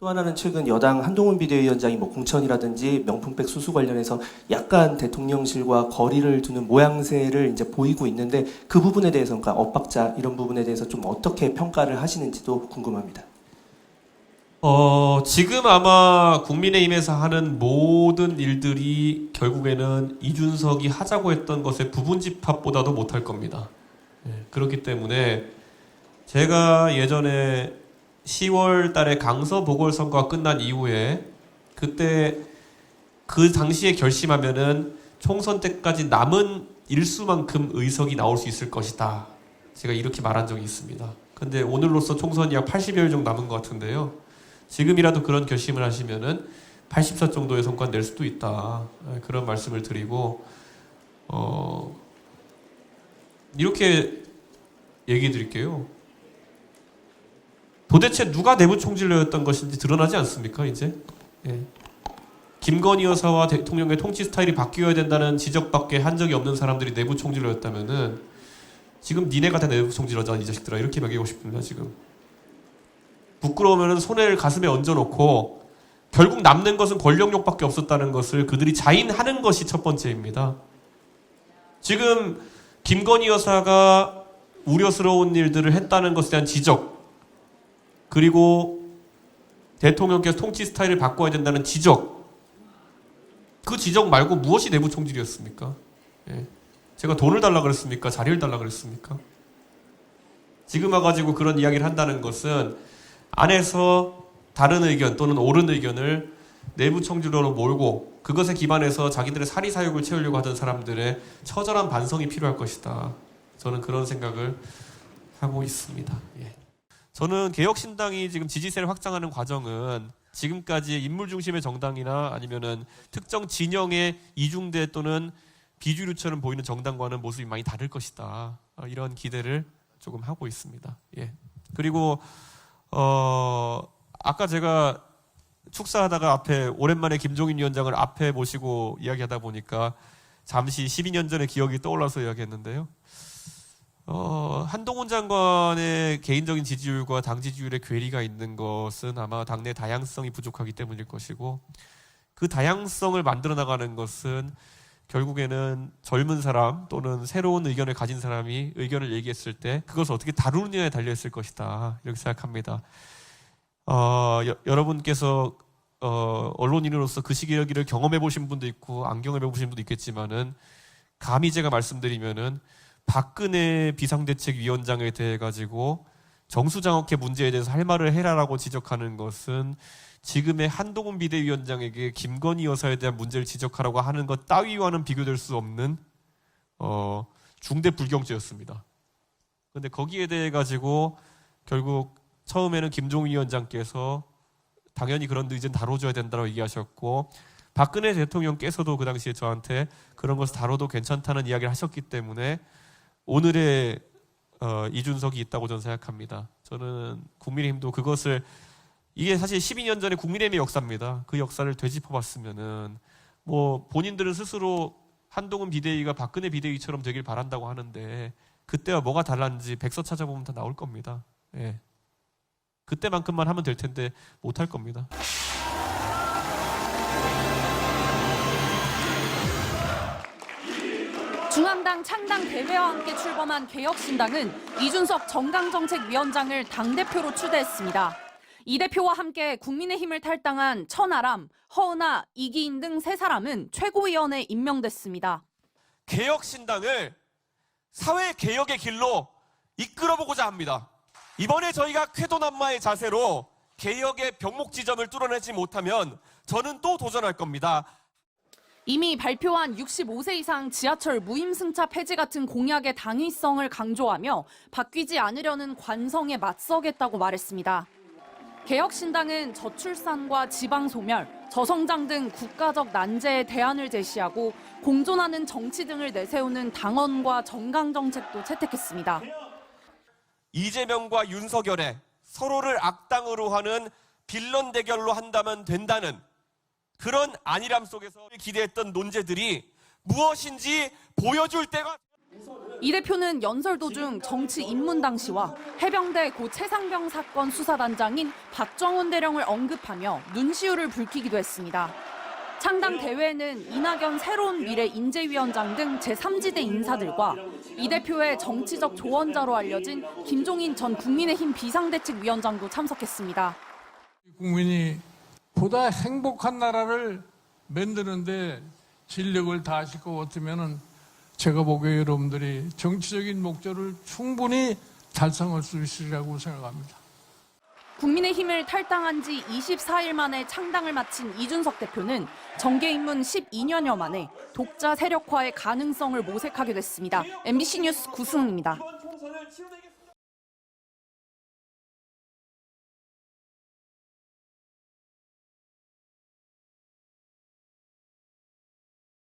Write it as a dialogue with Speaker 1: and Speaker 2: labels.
Speaker 1: 또 하나는 최근 여당 한동훈 비대위원장이 공천이라든지 명품백 수수 관련해서 약간 대통령실과 거리를 두는 모양새를 이제 보이고 있는데 그 부분에 대해서 그러니까 엇박자 이런 부분에 대해서 좀 어떻게 평가를 하시는지도 궁금합니다.
Speaker 2: 지금 아마 국민의힘에서 하는 모든 일들이 결국에는 이준석이 하자고 했던 것의 부분 집합보다도 못할 겁니다. 그렇기 때문에 제가 예전에 10월 달에 강서 보궐선거가 끝난 이후에 그때 그 당시에 결심하면은 총선 때까지 남은 일수만큼 의석이 나올 수 있을 것이다. 제가 이렇게 말한 적이 있습니다. 근데 오늘로써 총선이 약 80여일 정도 남은 것 같은데요. 지금이라도 그런 결심을 하시면은 80석 정도의 성과 낼 수도 있다. 그런 말씀을 드리고, 이렇게 얘기 드릴게요. 도대체 누가 내부 총질러였던 것인지 드러나지 않습니까, 이제? 예. 김건희 여사와 대통령의 통치 스타일이 바뀌어야 된다는 지적밖에 한 적이 없는 사람들이 내부 총질러였다면은 지금 니네가 다 내부 총질러자, 이 자식들아. 이렇게 먹이고 싶습니다, 지금. 부끄러우면 손을 가슴에 얹어놓고 결국 남는 것은 권력욕밖에 없었다는 것을 그들이 자인하는 것이 첫 번째입니다. 지금 김건희 여사가 우려스러운 일들을 했다는 것에 대한 지적, 그리고 대통령께서 통치 스타일을 바꿔야 된다는 지적, 그 지적 말고 무엇이 내부 총질이었습니까? 예. 제가 돈을 달라 그랬습니까? 자리를 달라 그랬습니까? 지금 와가지고 그런 이야기를 한다는 것은 안에서 다른 의견 또는 옳은 의견을 내부 총질러로 몰고 그것에 기반해서 자기들의 사리사욕을 채우려고 하던 사람들의 처절한 반성이 필요할 것이다. 저는 그런 생각을 하고 있습니다. 예. 저는 개혁신당이 지금 지지세를 확장하는 과정은 지금까지 인물 중심의 정당이나 아니면은 특정 진영의 이중대 또는 비주류처럼 보이는 정당과는 모습이 많이 다를 것이다. 이런 기대를 조금 하고 있습니다. 예. 그리고 아까 제가 축사하다가 앞에 오랜만에 김종인 위원장을 앞에 모시고 이야기하다 보니까 잠시 12년 전의 기억이 떠올라서 이야기했는데요. 한동훈 장관의 개인적인 지지율과 당 지지율의 괴리가 있는 것은 아마 당내 다양성이 부족하기 때문일 것이고, 그 다양성을 만들어 나가는 것은 결국에는 젊은 사람 또는 새로운 의견을 가진 사람이 의견을 얘기했을 때 그것을 어떻게 다루느냐에 달려있을 것이다. 이렇게 생각합니다. 여러분께서 언론인으로서 그 시기를 경험해 보신 분도 있고 안 경험해 보신 분도 있겠지만은 감히 제가 말씀드리면은 박근혜 비상대책위원장에 대해 가지고 정수장학회 문제에 대해서 할 말을 해라라고 지적하는 것은 지금의 한동훈 비대위원장에게 김건희 여사에 대한 문제를 지적하라고 하는 것 따위와는 비교될 수 없는 중대 불경죄였습니다. 그런데 거기에 대해 가지고 결국 처음에는 김종인 위원장께서 당연히 그런 의견 다뤄줘야 된다고 얘기하셨고, 박근혜 대통령께서도 그 당시에 저한테 그런 것을 다뤄도 괜찮다는 이야기를 하셨기 때문에 오늘의 이준석이 있다고 저는 생각합니다. 저는 국민의힘도 그것을, 이게 사실 12년 전에 국민의힘의 역사입니다. 그 역사를 되짚어봤으면은 본인들은 스스로 한동훈 비대위가 박근혜 비대위처럼 되길 바란다고 하는데 그때와 뭐가 달랐는지 백서 찾아보면 다 나올 겁니다. 예. 그때만큼만 하면 될 텐데 못할 겁니다.
Speaker 3: 중앙당 창당 대회와 함께 출범한 개혁신당은 이준석 정강정책위원장을 당대표로 추대했습니다. 이 대표와 함께 국민의힘을 탈당한 천하람, 허은하, 이기인 등 세 사람은 최고위원에 임명됐습니다.
Speaker 2: 개혁신당을 사회개혁의 길로 이끌어보고자 합니다. 이번에 저희가 쾌도난마의 자세로 개혁의 병목 지점을 뚫어내지 못하면 저는 또 도전할 겁니다.
Speaker 3: 이미 발표한 65세 이상 지하철 무임승차 폐지 같은 공약의 당위성을 강조하며 바뀌지 않으려는 관성에 맞서겠다고 말했습니다. 개혁신당은 저출산과 지방소멸, 저성장 등 국가적 난제에 대안을 제시하고 공존하는 정치 등을 내세우는 당원과 정강정책도 채택했습니다.
Speaker 2: 이재명과 윤석열의 서로를 악당으로 하는 빌런 대결로 한다면 된다는 그런 안일함 속에서 기대했던 논제들이 무엇인지 보여줄 때가
Speaker 3: 이 대표는 연설 도중 정치 입문당 시와 해병대 고 최상병 사건 수사단장인 박정훈 대령을 언급하며 눈시울을 붉히기도 했습니다. 창당 대회에는 이낙연 새로운 미래 인재위원장 등 제3지대 인사들과 이 대표의 정치적 조언자로 알려진 김종인 전 국민의힘 비상대책위원장도 참석했습니다.
Speaker 4: 국민이 보다 행복한 나라를 만드는데 진력을 다하실 것 같으면은 제가 보기에 여러분들이 정치적인 목적을 충분히 달성할 수 있으리라고 생각합니다.
Speaker 3: 국민의힘을 탈당한 지 24일 만에 창당을 마친 이준석 대표는 정계 입문 12년여 만에 독자 세력화의 가능성을 모색하게 됐습니다. MBC 뉴스 구승훈입니다.